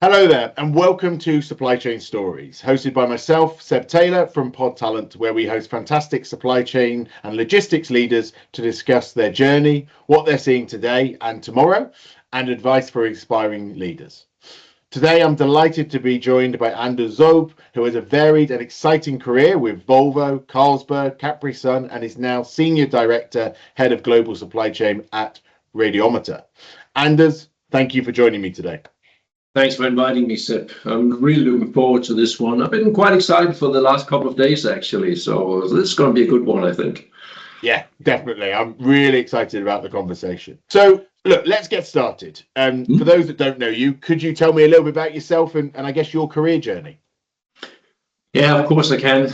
Hello there, and welcome to Supply Chain Stories, hosted by myself, Seb Taylor from Pod Talent, where we host fantastic supply chain and logistics leaders to discuss their journey, what they're seeing today and tomorrow, and advice for aspiring leaders. Today, I'm delighted to be joined by Anders Zobbe, who has a varied and exciting career with Volvo, Carlsberg, Capri Sun, and is now Senior Director, Head of Global Supply Chain at Radiometer. Anders, thank you for joining me today. Thanks for inviting me, Seb. I'm really looking forward to this one. I've been quite excited for the last couple of days, actually. So this is going to be a good one, I think. Yeah, definitely. I'm really excited about the conversation. So, look, let's get started. For those that don't know you, could you tell me a little bit about yourself and I guess your career journey? Yeah, of course I can.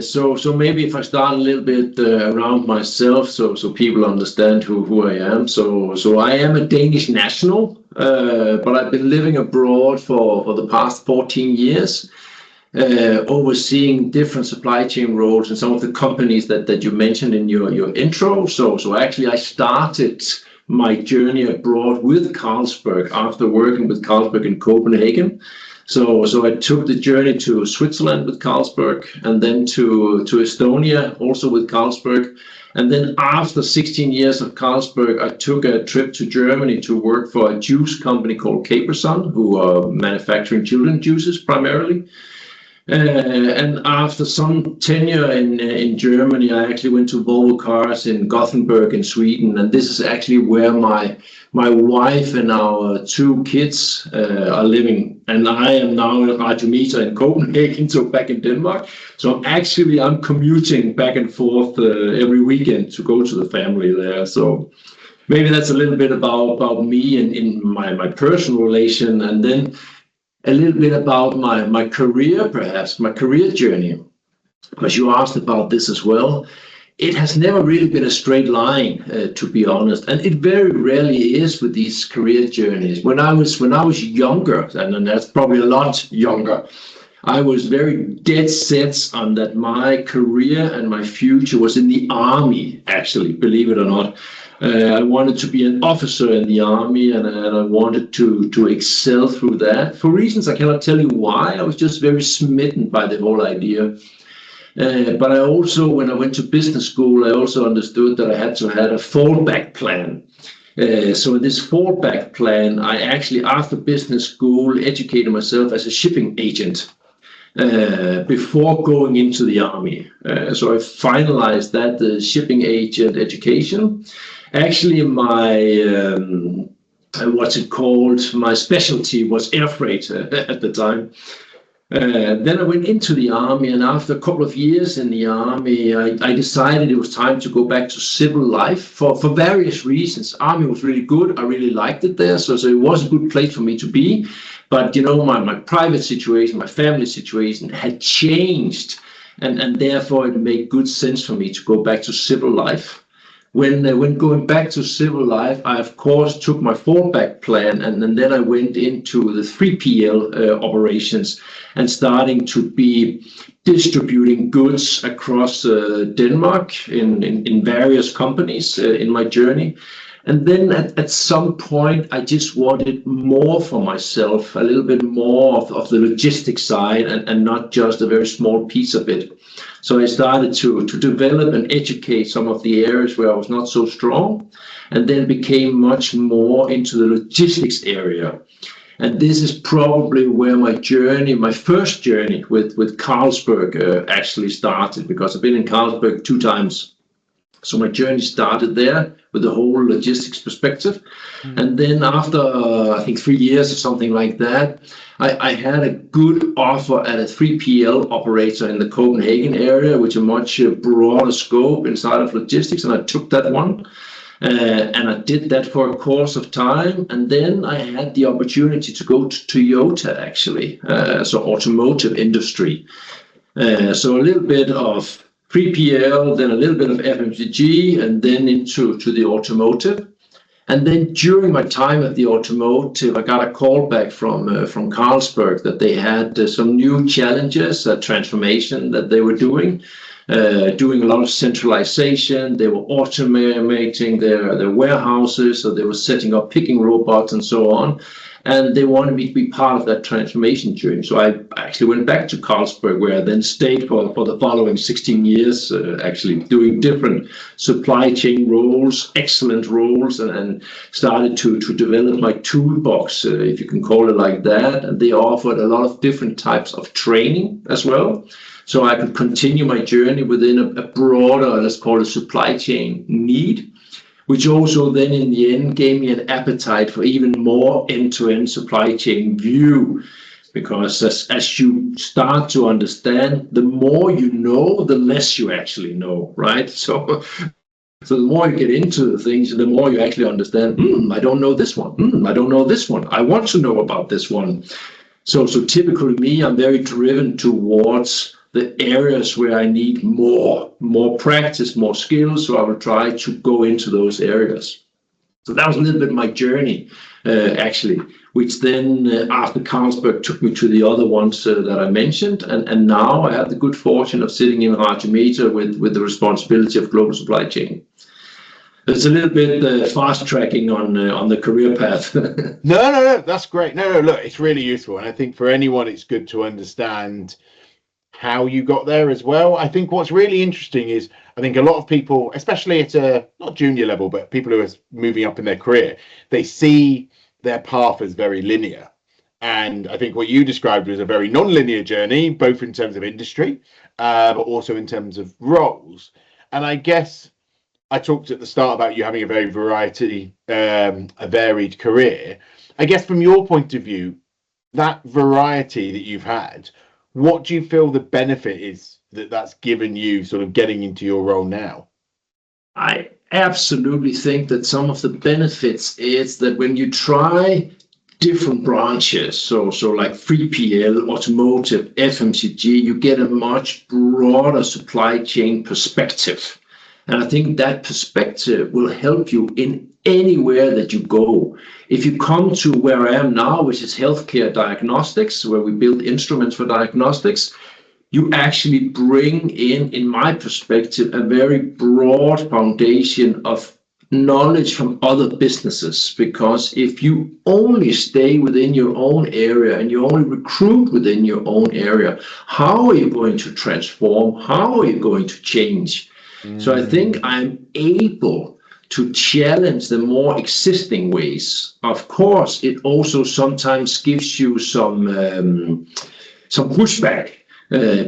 So maybe if I start a little bit around myself, so people understand who I am. So I am a Danish national, but I've been living abroad for the past 14 years, overseeing different supply chain roles in some of the companies that you mentioned in your intro. So actually I started my journey abroad with Carlsberg after working with Carlsberg in Copenhagen. So I took the journey to Switzerland with Carlsberg, and then to Estonia also with Carlsberg. And then after 16 years of Carlsberg, I took a trip to Germany to work for a juice company called Capri Sun, who are manufacturing children's juices primarily. And after some tenure in Germany, I actually went to Volvo Cars in Gothenburg in Sweden. And this is actually where my wife and our two kids are living. And I am now at Radiometer in Copenhagen, so back in Denmark. So I'm commuting back and forth every weekend to go to the family there. So maybe that's a little bit about me and in my personal relation. And then a little bit about my career, perhaps, my career journey, because you asked about this as well. It has never really been a straight line, to be honest, and it very rarely is with these career journeys. When I was younger, and that's probably a lot younger, I was very dead set on that my career and my future was in the army, actually, believe it or not. I wanted to be an officer in the army, and I wanted to excel through that. For reasons I cannot tell you why, I was just very smitten by the whole idea. But I also, when I went to business school, I also understood that I had to have a fallback plan. So in this fallback plan, I actually, after business school, educated myself as a shipping agent before going into the army. So I finalized that shipping agent education. Actually, my my specialty was air freight at the time. Then I went into the army, and after a couple of years in the army, I decided it was time to go back to civil life for various reasons. Army was really good. I really liked it there, so it was a good place for me to be. But, you know, my private situation, my family situation had changed, and therefore it made good sense for me to go back to civil life. When going back to civil life, I of course took my fallback plan, and then I went into the 3PL operations and starting to be distributing goods across Denmark in various companies in my journey. And then at some point, I just wanted more for myself, a little bit more of the logistics side and not just a very small piece of it. So I started to develop and educate some of the areas where I was not so strong, and then became much more into the logistics area. And this is probably where my first journey with Carlsberg actually started, because I've been in Carlsberg 2 times. So my journey started there with the whole logistics perspective. And then after, I think 3 years or something like that, I had a good offer at a 3PL operator in the Copenhagen area, which is a much broader scope inside of logistics. And I took that one. And I did that for a course of time. And then I had the opportunity to go to Toyota, actually, so automotive industry. So a little bit of 3PL, then a little bit of FMCG, and then into the automotive. And then during my time at the automotive, I got a call back from Carlsberg that they had some new challenges, a transformation that they were doing a lot of centralization. They were automating their warehouses, so they were setting up picking robots and so on. and they wanted me to be part of that transformation journey. So I actually went back to Carlsberg, where I then stayed for the following 16 years, actually doing different supply chain roles, excellent roles, and started to develop my toolbox, if you can call it like that. And they offered a lot of different types of training as well. So I could continue my journey within a broader, let's call it, supply chain need, which also then in the end gave me an appetite for even more end-to-end supply chain view. Because as you start to understand, the more you know, the less you actually know, right? So the more you get into the things, the more you actually understand, I don't know this one. I don't know this one. I want to know about this one. So typically me, I'm very driven towards the areas where I need more practice, more skills. So I will try to go into those areas. So that was a little bit my journey, actually, which then after Carlsberg took me to the other ones that I mentioned. And now I have the good fortune of sitting in Radiometer with the responsibility of global supply chain. It's a little bit fast tracking on the career path. No, that's great. No, look, it's really useful. And I think for anyone, it's good to understand how you got there as well. I think what's really interesting is, I think a lot of people, especially at a not junior level, but people who are moving up in their career, they see their path as very linear. And I think what you described was a very non-linear journey, both in terms of industry, but also in terms of roles. And I guess I talked at the start about you having a very a varied career. I guess from your point of view, that variety that you've had, what do you feel the benefit is that's given you sort of getting into your role now? I absolutely think that some of the benefits is that when you try different branches, so like 3PL, automotive, FMCG, you get a much broader supply chain perspective. And I think that perspective will help you in anywhere that you go. If you come to where I am now, which is healthcare diagnostics, where we build instruments for diagnostics, you actually bring in my perspective, a very broad foundation of knowledge from other businesses. Because if you only stay within your own area and you only recruit within your own area, how are you going to transform? How are you going to change? So I think I'm able to challenge the more existing ways. Of course, it also sometimes gives you some pushback,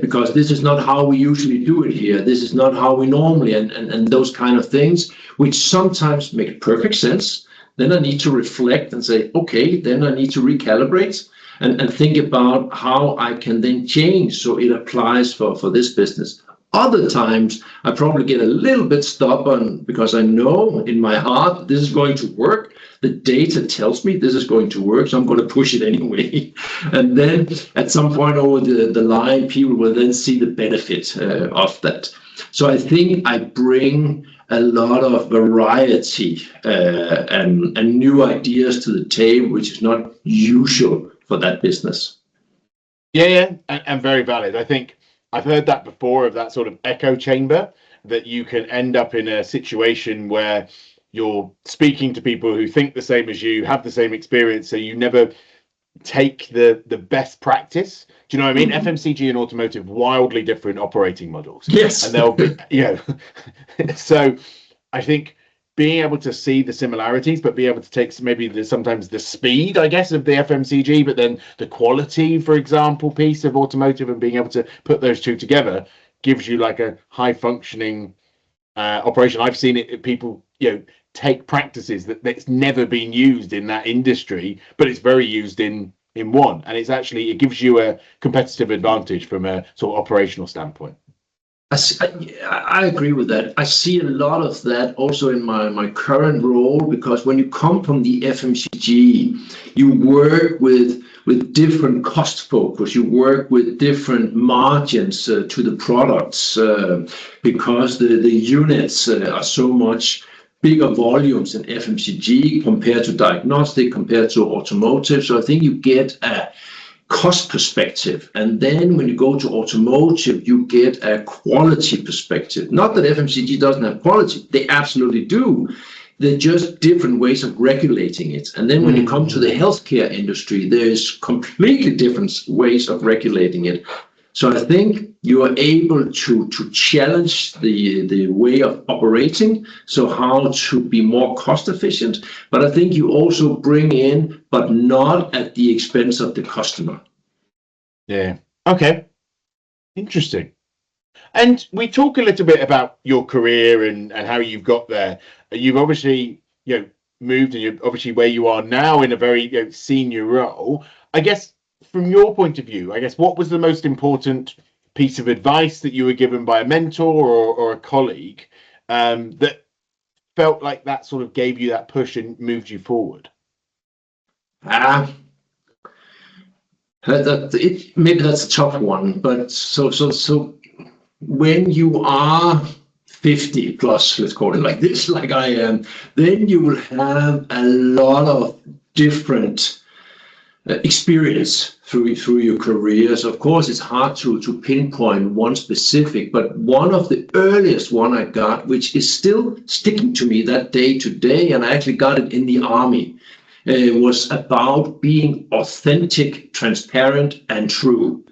because this is not how we usually do it here. This is not how we normally, and those kind of things, which sometimes make perfect sense. Then I need to reflect and say, okay, then I need to recalibrate and think about how I can then change so it applies for this business. Other times, I probably get a little bit stubborn because I know in my heart this is going to work. The data tells me this is going to work, so I'm going to push it anyway. And then at some point over the line, people will then see the benefit of that. So I think I bring a lot of variety and new ideas to the table, which is not usual for that business. Yeah, and very valid. I think I've heard that before, of that sort of echo chamber, that you can end up in a situation where you're speaking to people who think the same as you, have the same experience, so you never take the best practice. Do you know what I mean? FMCG and automotive, wildly different operating models. Yes. And they'll be, so I think being able to see the similarities, but be able to take maybe sometimes the speed, I guess, of the FMCG, but then the quality, for example, piece of automotive, and being able to put those two together gives you like a high functioning operation. I've seen it, people, take practices that's never been used in that industry, but it's very used in one. And it gives you a competitive advantage from a sort of operational standpoint. I agree with that. I see a lot of that also in my current role, because when you come from the FMCG, you work with different cost focus, you work with different margins to the products, because the units are so much bigger volumes in FMCG compared to diagnostic, compared to automotive. So I think you get a cost perspective, and then when you go to automotive, you get a quality perspective. Not that FMCG doesn't have quality, they absolutely do. They're just different ways of regulating it. And then when you come to the healthcare industry, there's completely different ways of regulating it. So I think you are able to challenge the way of operating, so how to be more cost efficient. But I think you also bring in, but not at the expense of the customer. Yeah. Okay. Interesting. And we talk a little bit about your career and how you've got there. You've obviously, moved, and you're obviously where you are now in a very senior role. I guess from your point of view, what was the most important piece of advice that you were given by a mentor or a colleague that felt like that sort of gave you that push and moved you forward? Maybe that's a tough one, but so when you are 50 plus, let's call it like this, like I am, then you will have a lot of different experience through your careers. Of course, it's hard to pinpoint one specific, but one of the earliest one I got, which is still sticking to me that day to day, and I actually got it in the army, was about being authentic, transparent, and true.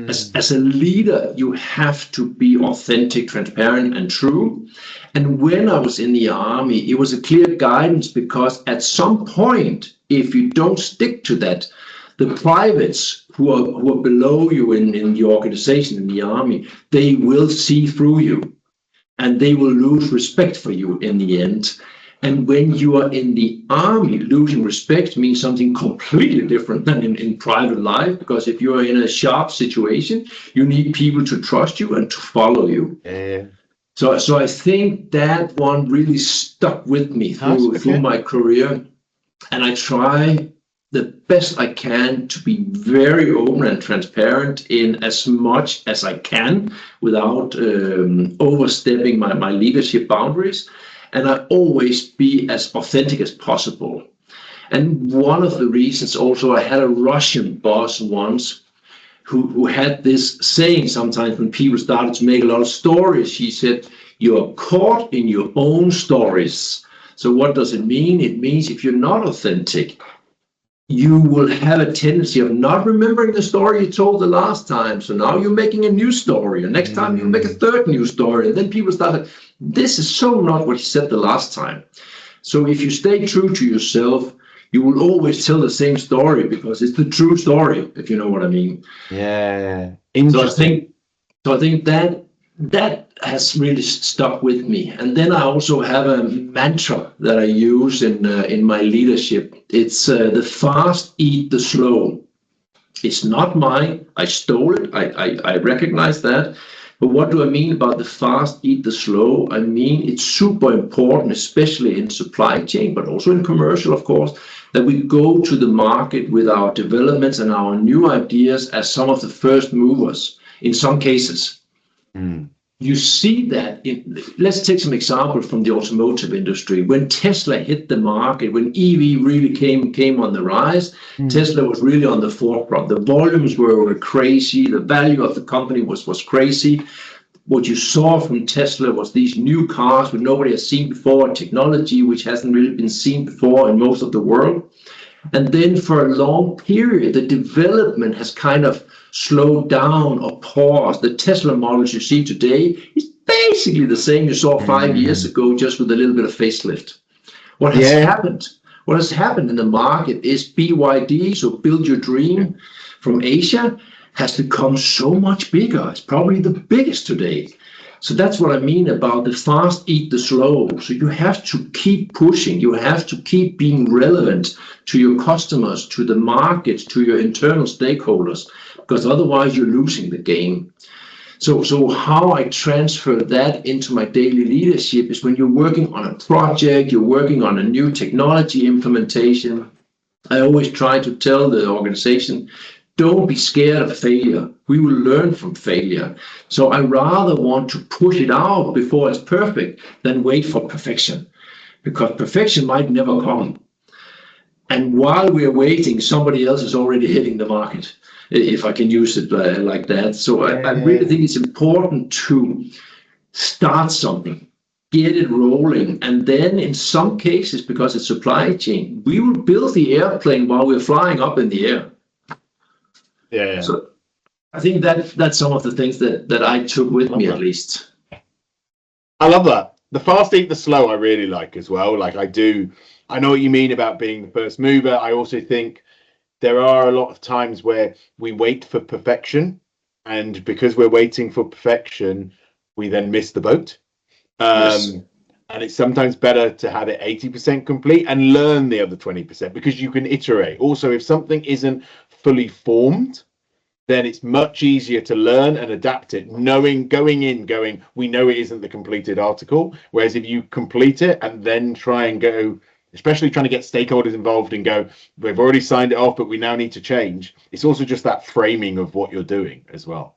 As a leader, you have to be authentic, transparent, and true. And when I was in the army, it was a clear guidance, because at some point, if you don't stick to that, the privates who are below you in the organization, in the army, they will see through you, and they will lose respect for you in the end. And when you are in the army, losing respect means something completely different than in private life, because if you are in a sharp situation, you need people to trust you and to follow you. So I think that one really stuck with me through my career. And I try the best I can to be very open and transparent in as much as I can without overstepping my leadership boundaries. And I always be as authentic as possible. And one of the reasons also, I had a Russian boss once who had this saying sometimes when people started to make a lot of stories. He said, "You're caught in your own stories." So what does it mean? It means if you're not authentic, you will have a tendency of not remembering the story you told the last time. So now you're making a new story, and next time you make a third new story. And then people start, this is so not what he said the last time. So if you stay true to yourself, you will always tell the same story, because it's the true story, if you know what I mean. Yeah. So I think that has really stuck with me. And then I also have a mantra that I use in my leadership. It's the fast, eat the slow. It's not mine. I stole it. I recognize that. But what do I mean about the fast, eat the slow? I mean, it's super important, especially in supply chain, but also in commercial, of course, that we go to the market with our developments and our new ideas as some of the first movers in some cases. You see that let's take some examples from the automotive industry. When Tesla hit the market, when EV really came on the rise, Tesla was really on the forefront. The volumes were crazy. The value of the company was crazy. What you saw from Tesla was these new cars which nobody has seen before, technology which hasn't really been seen before in most of the world. And then for a long period, the development has kind of slowed down or paused. The Tesla models you see today is basically the same you saw 5 years ago, just with a little bit of facelift. What has happened in the market is BYD, so Build Your Dream from Asia, has become so much bigger. It's probably the biggest today. So that's what I mean about the fast, eat the slow. So you have to keep pushing. You have to keep being relevant to your customers, to the market, to your internal stakeholders, because otherwise you're losing the game. So how I transfer that into my daily leadership is when you're working on a project, you're working on a new technology implementation. I always try to tell the organization, don't be scared of failure. We will learn from failure. So I rather want to push it out before it's perfect than wait for perfection, because perfection might never come. And while we're waiting, somebody else is already hitting the market, if I can use it like that. So I really think it's important to start something, get it rolling. And then in some cases, because it's supply chain, we will build the airplane while we're flying up in the air. Yeah. So I think that's some of the things that I took with me, at least. I love that. The fast eat the slow I really like as well. Like I know what you mean about being the first mover. I also think there are a lot of times where we wait for perfection, and because we're waiting for perfection, we then miss the boat. Yes. And it's sometimes better to have it 80% complete and learn the other 20% because you can iterate. Also, if something isn't fully formed, then it's much easier to learn and adapt it, going, we know it isn't the completed article. Whereas if you complete it and then try and go, especially trying to get stakeholders involved and go, we've already signed it off, but we now need to change. It's also just that framing of what you're doing as well.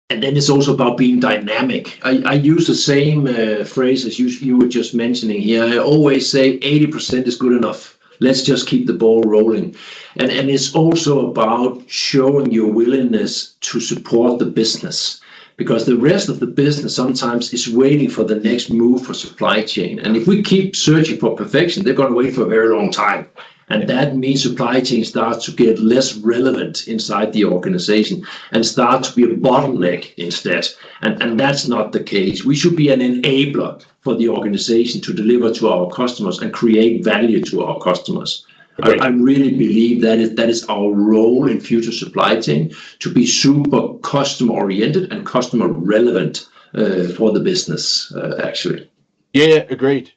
And then it's also about being dynamic. I use the same phrase as you were just mentioning here. I always say 80% is good enough. Let's just keep the ball rolling. And it's also about showing your willingness to support the business, because the rest of the business sometimes is waiting for the next move for supply chain. And if we keep searching for perfection, they're going to wait for a very long time. And that means supply chain starts to get less relevant inside the organization and start to be a bottleneck instead. And that's not the case. We should be an enabler for the organization to deliver to our customers and create value to our customers. I really believe that is our role in future supply chain, to be super customer oriented and customer relevant for the business, actually. Yeah, agreed.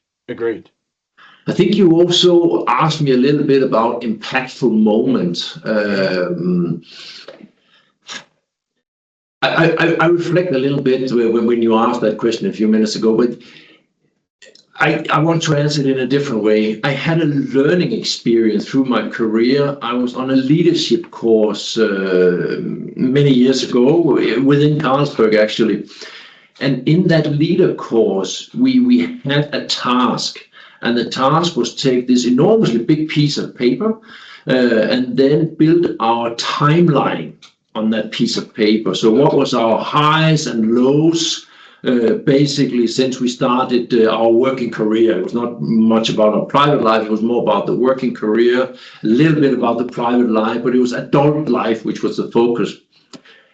I think you also asked me a little bit about impactful moments. I reflect a little bit when you asked that question a few minutes ago, but I want to answer it in a different way. I had a learning experience through my career. I was on a leadership course many years ago within Carlsberg, actually. And in that leader course, we had a task. And the task was take this enormously big piece of paper and then build our timeline on that piece of paper. So what was our highs and lows, basically, since we started our working career. It was not much about our private life. It was more about the working career, a little bit about the private life, but it was adult life, which was the focus.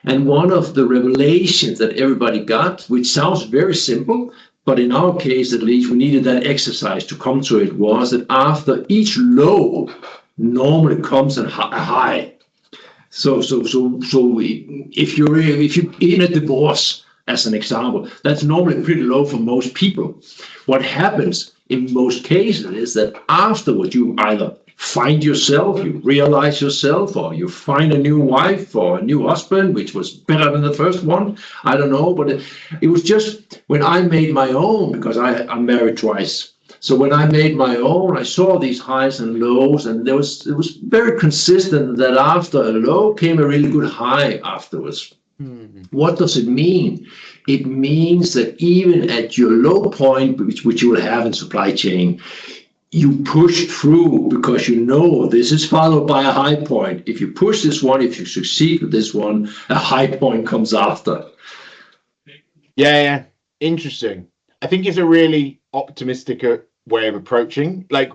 And one of the revelations that everybody got, which sounds very simple, but in our case, at least, we needed that exercise to come to it, was that after each low normally comes a high. So if you're in a divorce, as an example, that's normally pretty low for most people. What happens in most cases is that afterwards you either find yourself, you realize yourself, or you find a new wife or a new husband, which was better than the first one. I don't know, but it was just when I made my own, because I'm married twice. So when I made my own, I saw these highs and lows, and it was very consistent that after a low came a really good high afterwards. Mm-hmm. What does it mean? It means that even at your low point, which you will have in supply chain, you push through because you know this is followed by a high point. If you push this one, if you succeed with this one, a high point comes after. Yeah. Interesting. I think it's a really optimistic way of approaching. Like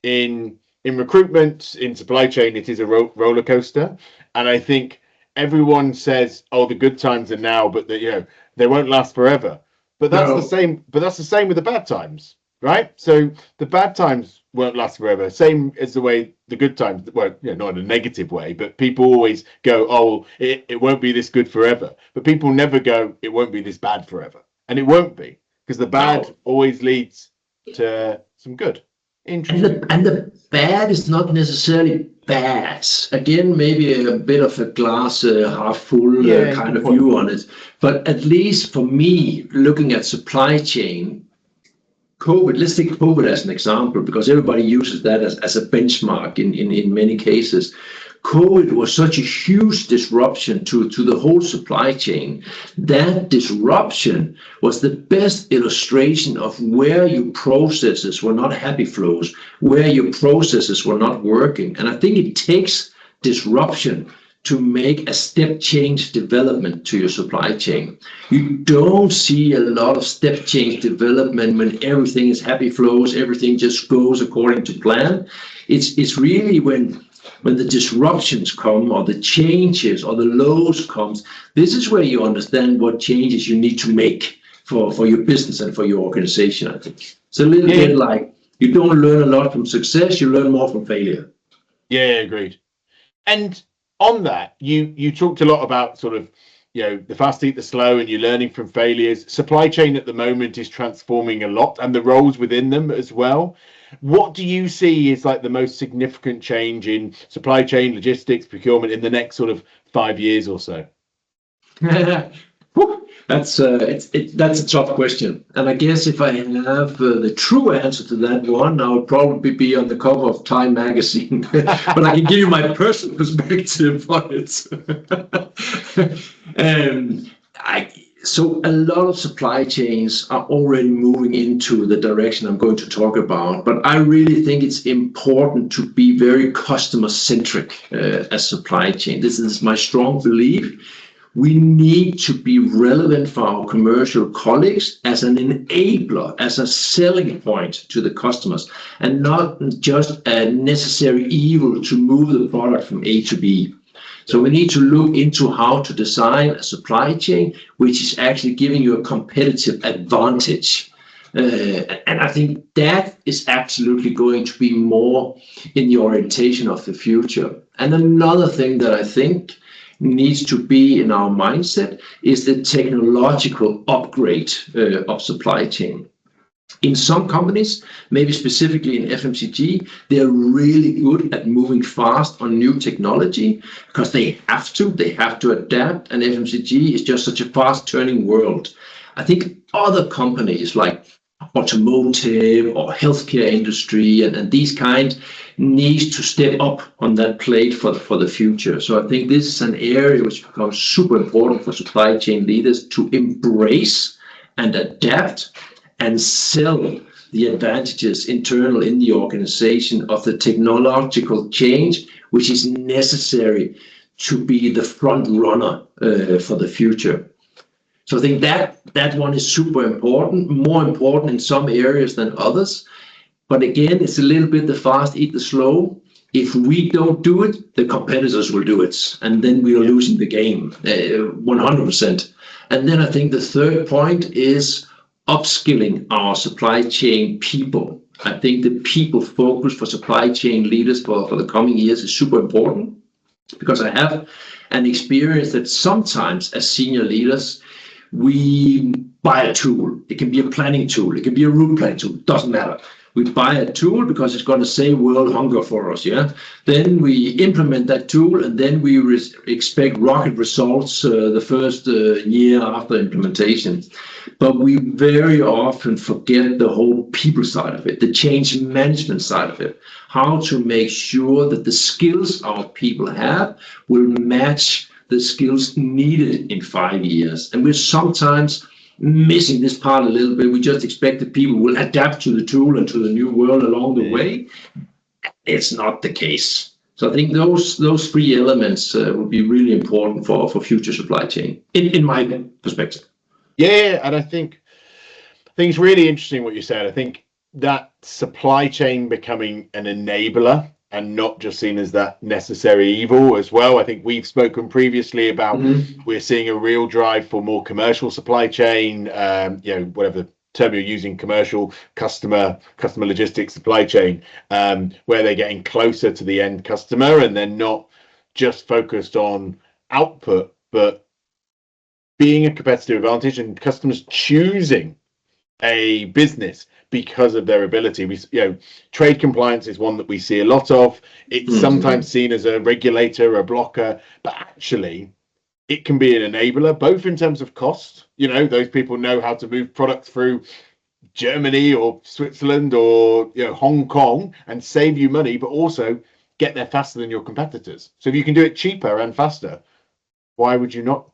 in recruitment, in supply chain, it is a roller coaster. And I think everyone says, oh, the good times are now, but they won't last forever. But that's the same. But that's the same with the bad times. Right, so the bad times won't last forever. Same as the way the good times, well, not in a negative way, but people always go, "Oh, it won't be this good forever." But people never go, "It won't be this bad forever," and it won't be, because the bad always leads to some good. Interesting. And the bad is not necessarily bad. Again, maybe a bit of a glass half full kind of view on it. But at least for me, looking at supply chain. COVID, let's take COVID as an example, because everybody uses that as a benchmark in many cases. COVID was such a huge disruption to the whole supply chain. That disruption was the best illustration of where your processes were not happy flows, where your processes were not working. And I think it takes disruption to make a step change development to your supply chain. You don't see a lot of step change development when everything is happy flows, everything just goes according to plan. It's really when the disruptions come, or the changes, or the lows comes, this is where you understand what changes you need to make for your business and for your organization, I think. It's a little bit like you don't learn a lot from success, you learn more from failure. Yeah, agreed. And on that, you talked a lot about sort of, the fast eat the slow, and you're learning from failures. Supply chain at the moment is transforming a lot, and the roles within them as well. What do you see is like the most significant change in supply chain, logistics, procurement in the next sort of 5 years or so? That's a tough question, and I guess if I have the true answer to that one, I would probably be on the cover of Time magazine. But I can give you my personal perspective on it. So a lot of supply chains are already moving into the direction I'm going to talk about, but I really think it's important to be very customer centric as supply chain. This is my strong belief. We need to be relevant for our commercial colleagues as an enabler, as a selling point to the customers, and not just a necessary evil to move the product from A to B. So we need to look into how to design a supply chain which is actually giving you a competitive advantage. And I think that is absolutely going to be more in the orientation of the future. And another thing that I think needs to be in our mindset is the technological upgrade of supply chain. In some companies, maybe specifically in FMCG, they're really good at moving fast on new technology because they have to adapt, and FMCG is just such a fast turning world. I think other companies like automotive or healthcare industry and these kinds needs to step up on that plate for the future. So I think this is an area which becomes super important for supply chain leaders to embrace and adapt and sell the advantages internal in the organization of the technological change, which is necessary to be the front runner for the future. So I think that one is super important, more important in some areas than others. But again, it's a little bit the fast eat the slow. If we don't do it, the competitors will do it. And then we are losing the game 100%. And then I think the third point is upskilling our supply chain people. I think the people focus for supply chain leaders for the coming years is super important, because I have an experience that sometimes as senior leaders, we buy a tool. It can be a planning tool. It can be a route plan tool. Doesn't matter. We buy a tool because it's going to save world hunger for us. Yeah. Then we implement that tool, and then we expect rocket results the first year after implementation. But we very often forget the whole people side of it, the change management side of it. How to make sure that the skills our people have will match the skills needed in 5 years. And we're sometimes missing this part a little bit. We just expect that people will adapt to the tool and to the new world along the way. It's not the case. So I think those three elements will be really important for future supply chain, in my perspective. Yeah, and I think it's really interesting what you said. I think that supply chain becoming an enabler and not just seen as that necessary evil as well. I think we've spoken previously about we're seeing a real drive for more commercial supply chain, whatever the term you're using, commercial, customer logistics supply chain, where they're getting closer to the end customer and they're not just focused on output, but being a competitive advantage and customers choosing a business because of their ability. Trade compliance is one that we see a lot of. It's sometimes seen as a regulator, a blocker, but actually it can be an enabler, both in terms of cost. Those people know how to move products through Germany or Switzerland or Hong Kong and save you money, but also get there faster than your competitors. So if you can do it cheaper and faster, why would you not?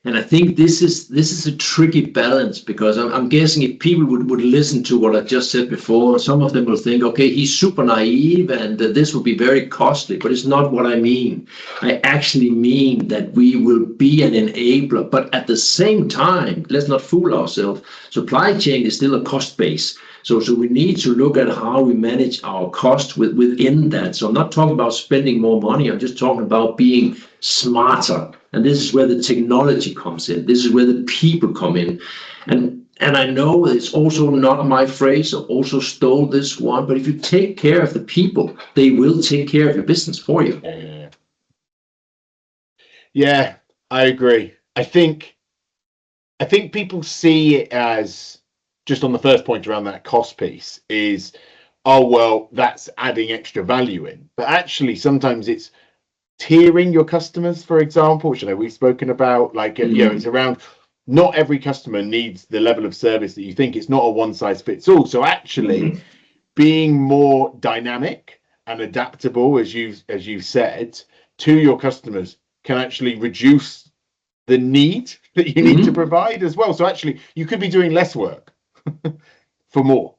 And I think this is a tricky balance, because I'm guessing if people would listen to what I just said before, some of them will think, okay, he's super naive and this will be very costly, but it's not what I mean. I actually mean that we will be an enabler, but at the same time, let's not fool ourselves. Supply chain is still a cost base. So we need to look at how we manage our costs within that. So I'm not talking about spending more money. I'm just talking about being smarter. And this is where the technology comes in. This is where the people come in. And I know it's also not my phrase. I also stole this one. But if you take care of the people, they will take care of your business for you. Yeah, I agree. I think people see it as, just on the first point around that cost piece, is, oh, well, that's adding extra value in. But actually, sometimes it's tiering your customers, for example, which I know we've spoken about. Like, it's around, not every customer needs the level of service that you think. It's not a one size fits all. So actually, being more dynamic and adaptable, as you said, to your customers can actually reduce the need that you need to provide as well. So actually, you could be doing less work for more.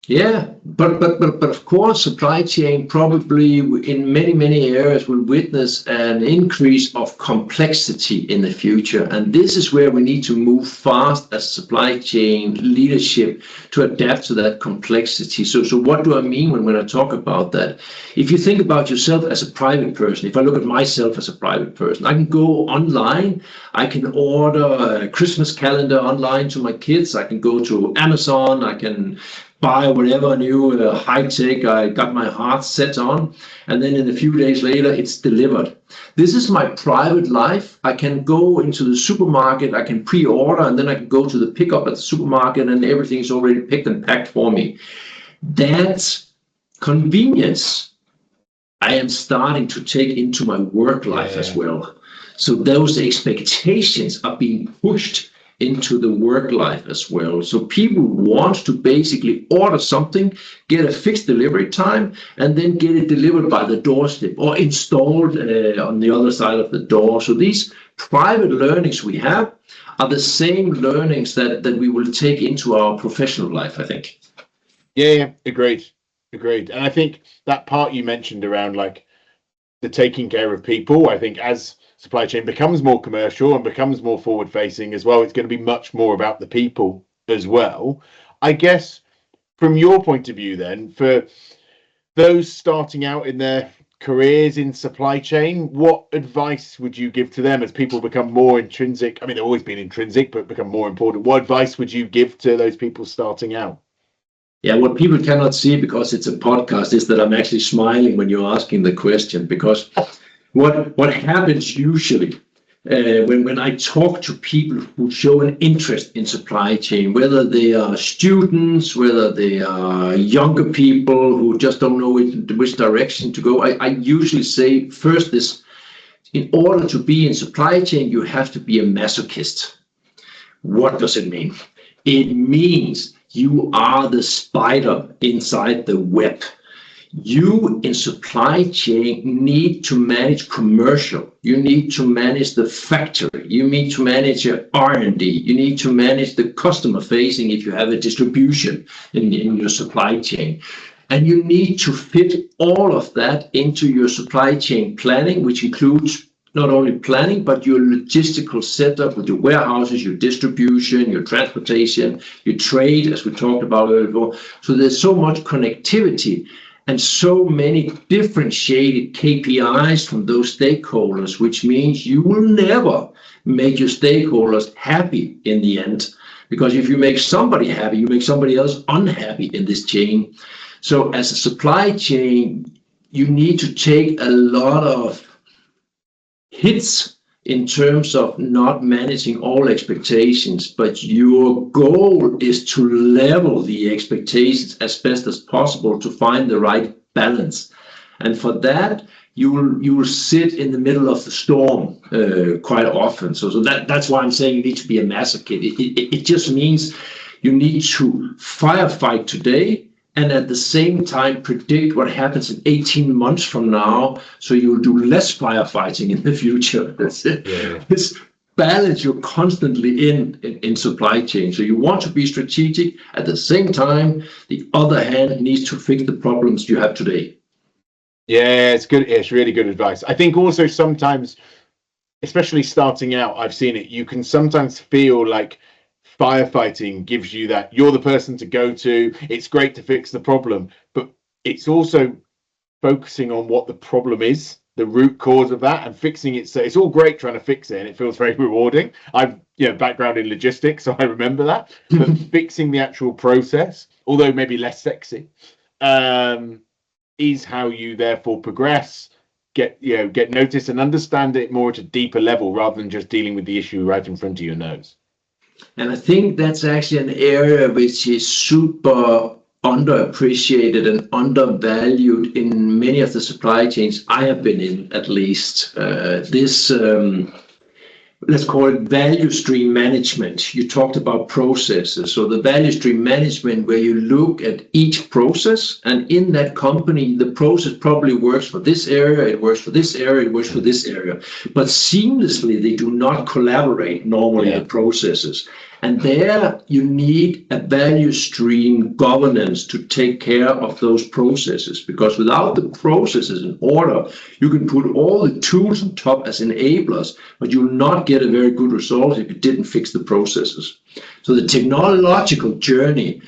Yeah, but of course, supply chain probably in many areas will witness an increase of complexity in the future, and this is where we need to move fast as supply chain leadership to adapt to that complexity. So what do I mean when I talk about that? If you think about yourself as a private person, if I look at myself as a private person, I can go online, I can order a Christmas calendar online to my kids, I can go to Amazon, I can buy whatever new high-tech I got my heart set on, and then in a few days later it's delivered. This is my private life. I can go into the supermarket, I can pre-order, and then I can go to the pickup at the supermarket and everything's already picked and packed for me. That convenience I am starting to take into my work life as well. So those expectations are being pushed into the work life as well. So people want to basically order something, get a fixed delivery time, and then get it delivered by the doorstep or installed on the other side of the door. So these private learnings we have are the same learnings that we will take into our professional life, I think. Yeah, agreed. And I think that part you mentioned around like the taking care of people, I think as supply chain becomes more commercial and becomes more forward facing as well, it's going to be much more about the people as well. I guess from your point of view then, for those starting out in their careers in supply chain, what advice would you give to them as people become more intrinsic? I mean, they've always been intrinsic, but become more important. What advice would you give to those people starting out? Yeah, what people cannot see, because it's a podcast, is that I'm actually smiling when you're asking the question, because what happens usually when I talk to people who show an interest in supply chain, whether they are students, whether they are younger people who just don't know which direction to go, I usually say first this: in order to be in supply chain, you have to be a masochist. What does it mean? It means you are the spider inside the web. You in supply chain need to manage commercial. You need to manage the factory. You need to manage your R&D. You need to manage the customer facing if you have a distribution in your supply chain. And you need to fit all of that into your supply chain planning, which includes not only planning, but your logistical setup with your warehouses, your distribution, your transportation, your trade, as we talked about earlier. So there's so much connectivity and so many differentiated KPIs from those stakeholders, which means you will never make your stakeholders happy in the end. Because if you make somebody happy, you make somebody else unhappy in this chain. So as a supply chain, you need to take a lot of hits in terms of not managing all expectations, but your goal is to level the expectations as best as possible to find the right balance. And for that, you will sit in the middle of the storm quite often. So that's why I'm saying you need to be a masochist. It just means you need to firefight today and at the same time predict what happens in 18 months from now, so you'll do less firefighting in the future. That's it. Yeah. balance you're constantly in supply chain. So you want to be strategic. At the same time, the other hand needs to fix the problems you have today. Yeah, it's good. It's really good advice. I think also sometimes, especially starting out, I've seen it, you can sometimes feel like firefighting gives you that you're the person to go to. It's great to fix the problem, but it's also focusing on what the problem is, the root cause of that, and fixing it. So it's all great trying to fix it, and it feels very rewarding. I've background in logistics, so I remember that. But fixing the actual process, although maybe less sexy, is how you therefore progress, get noticed, and understand it more at a deeper level rather than just dealing with the issue right in front of your nose. And I think that's actually an area which is super underappreciated and undervalued in many of the supply chains I have been in, at least. Let's call it value stream management. You talked about processes. So the value stream management, where you look at each process, and in that company, the process probably works for this area, it works for this area, it works for this area. But seamlessly, they do not collaborate normally, the processes. And there you need a value stream governance to take care of those processes, because without the processes in order, you can put all the tools on top as enablers, but you will not get a very good result if you didn't fix the processes. So the technological journey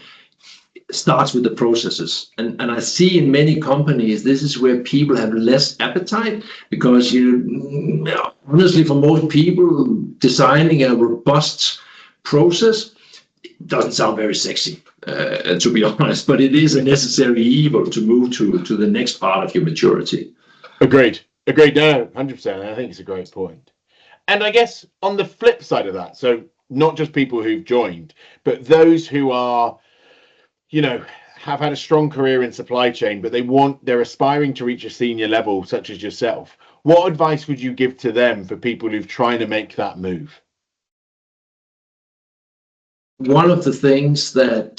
starts with the processes. And I see in many companies, this is where people have less appetite, because honestly, for most people, designing a robust process doesn't sound very sexy, to be honest, but it is a necessary evil to move to the next part of your maturity. Agreed. No, 100%. I think it's a great point. And I guess on the flip side of that, so not just people who've joined, but those who are, have had a strong career in supply chain, but they're aspiring to reach a senior level, such as yourself. What advice would you give to them for people who've trying to make that move? One of the things that,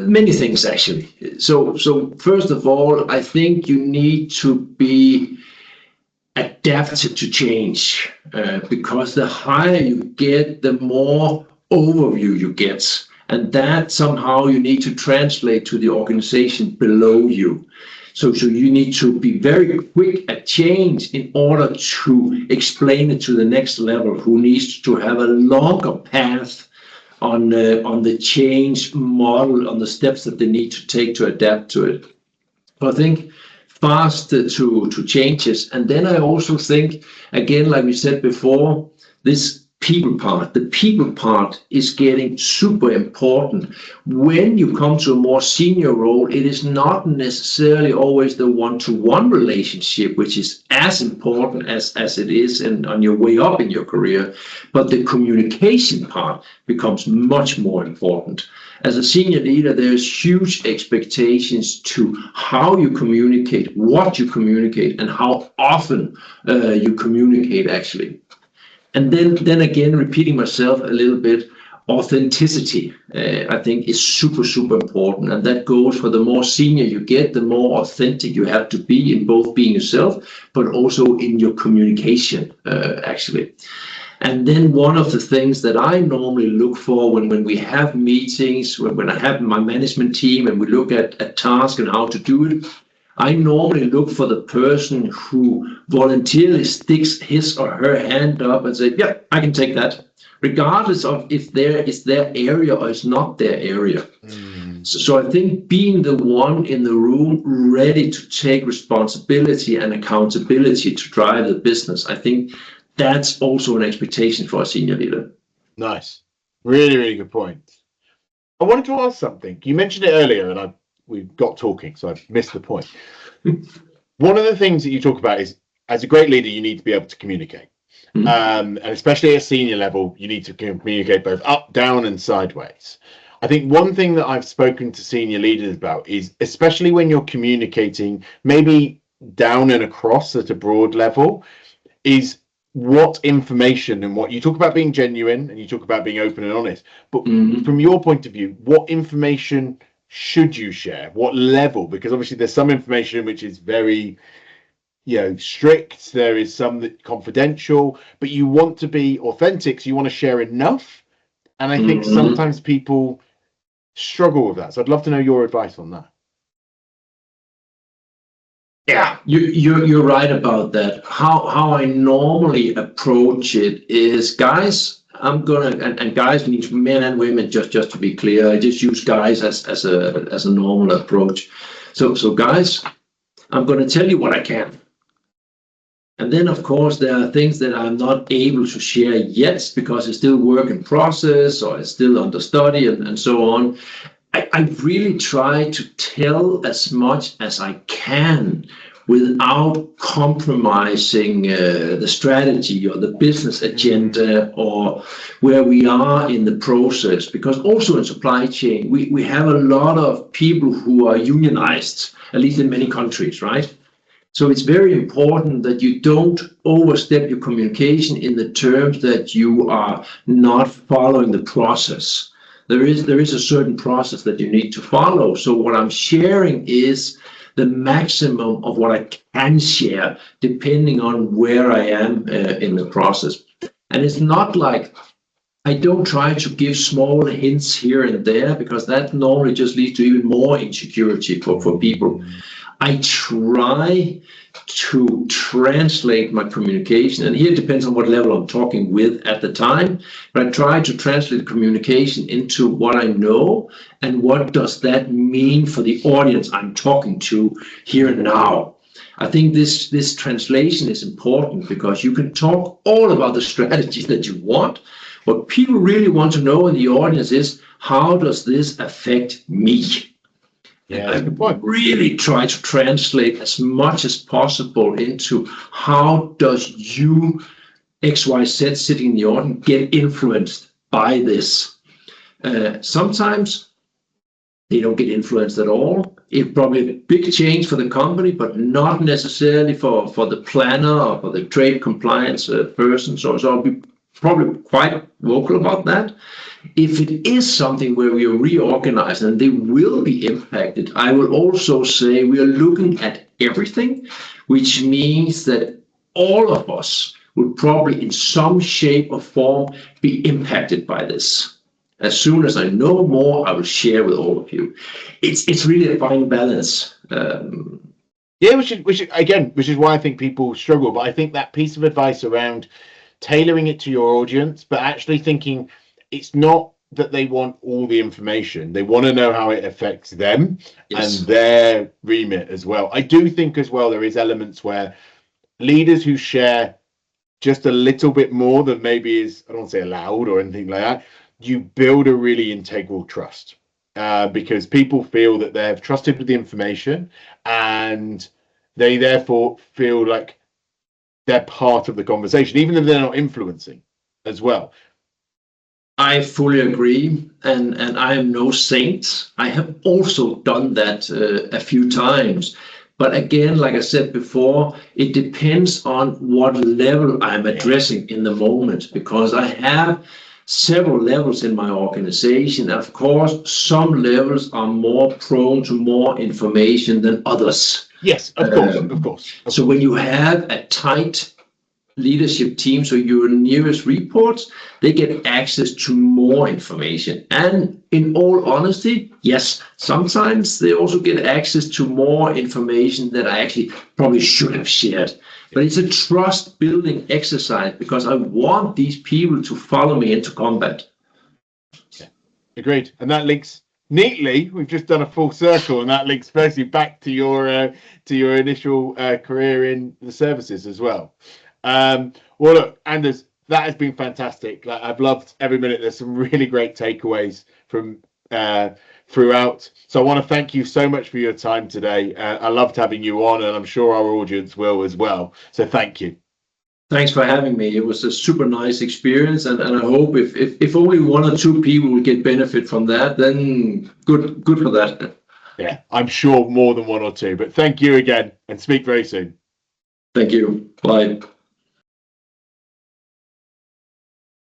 many things actually. So first of all, I think you need to be adapted to change, because the higher you get, the more overview you get. And that somehow you need to translate to the organization below you. So you need to be very quick at change in order to explain it to the next level, who needs to have a longer path on the change model, on the steps that they need to take to adapt to it. So I think fast to changes. And then I also think, again, like we said before, the people part is getting super important. When you come to a more senior role, it is not necessarily always the one-to-one relationship, which is as important as it is on your way up in your career, but the communication part becomes much more important. As a senior leader, there's huge expectations to how you communicate, what you communicate, and how often you communicate, actually. And then again, repeating myself a little bit, authenticity, I think, is super, super important. And that goes for the more senior you get, the more authentic you have to be in both being yourself, but also in your communication, actually. And then one of the things that I normally look for when we have meetings, when I have my management team and we look at tasks and how to do it, I normally look for the person who voluntarily sticks his or her hand up and say, yeah, I can take that, regardless of if there is their area or it's not their area. So I think being the one in the room ready to take responsibility and accountability to drive the business, I think that's also an expectation for a senior leader. Nice. Really, really good point. I wanted to ask something. You mentioned it earlier and we got talking, so I missed the point. One of the things that you talk about is, as a great leader, you need to be able to communicate. And especially at a senior level, you need to communicate both up, down, and sideways. I think one thing that I've spoken to senior leaders about is, especially when you're communicating maybe down and across at a broad level, is what information, and what you talk about being genuine and you talk about being open and honest, but from your point of view, what information should you share? What level? Because obviously there's some information which is very strict, there is some that confidential, but you want to be authentic, so you want to share enough. And I think sometimes people struggle with that. So I'd love to know your advice on that. Yeah, you're right about that. How I normally approach it is, guys, I'm gonna, and guys means men and women, just to be clear. I just use guys as a normal approach. So guys, I'm gonna tell you what I can. And then, of course, there are things that I'm not able to share yet because it's still work in process or it's still under study and so on. I really try to tell as much as I can without compromising the strategy or the business agenda or where we are in the process. Because also in supply chain, we have a lot of people who are unionized, at least in many countries, right? So it's very important that you don't overstep your communication in the terms that you are not following the process. There is a certain process that you need to follow. So what I'm sharing is the maximum of what I can share, depending on where I am in the process. And it's not like I don't try to give small hints here and there, because that normally just leads to even more insecurity for people. I try to translate my communication, and here it depends on what level I'm talking with at the time, but I try to translate communication into what I know and what does that mean for the audience I'm talking to here and now. I think this translation is important because you can talk all about the strategies that you want. What people really want to know in the audience is, how does this affect me? Yeah, that's a good point. Really try to translate as much as possible into how does you, XYZ sitting in the audience, get influenced by this. Sometimes they don't get influenced at all. It's probably a big change for the company, but not necessarily for the planner or for the trade compliance person. So I'll be probably quite vocal about that. If it is something where we are reorganized and they will be impacted, I will also say we are looking at everything, which means that all of us will probably in some shape or form be impacted by this. As soon as I know more, I will share with all of you. It's really a fine balance. Yeah, which is why I think people struggle. But I think that piece of advice around tailoring it to your audience, but actually thinking it's not that they want all the information. They want to know how it affects them. Yes. And their remit as well. I do think as well there is elements where leaders who share just a little bit more than maybe is, I don't want to say allowed or anything like that, you build a really integral trust because people feel that they're trusted with the information and they therefore feel like they're part of the conversation, even if they're not influencing as well. I fully agree, and I am no saint. I have also done that a few times. But again, like I said before, it depends on what level I'm addressing in the moment, because I have several levels in my organization. Of course, some levels are more prone to more information than others. Yes, of course. So when you have a tight leadership team, so your nearest reports, they get access to more information. And in all honesty, yes, sometimes they also get access to more information that I actually probably should have shared. But it's a trust building exercise because I want these people to follow me into combat. Yeah, agreed. And that links neatly. We've just done a full circle, and that links firstly back to your initial career in the services as well. Well, look, Anders, that has been fantastic. Like, I've loved every minute. There's some really great takeaways from throughout. So I want to thank you so much for your time today. I loved having you on, and I'm sure our audience will as well. So thank you. Thanks for having me. It was a super nice experience, and I hope if only one or two people will get benefit from that, then good for that. Yeah, I'm sure more than one or two. But thank you again, and speak very soon. Thank you. Bye.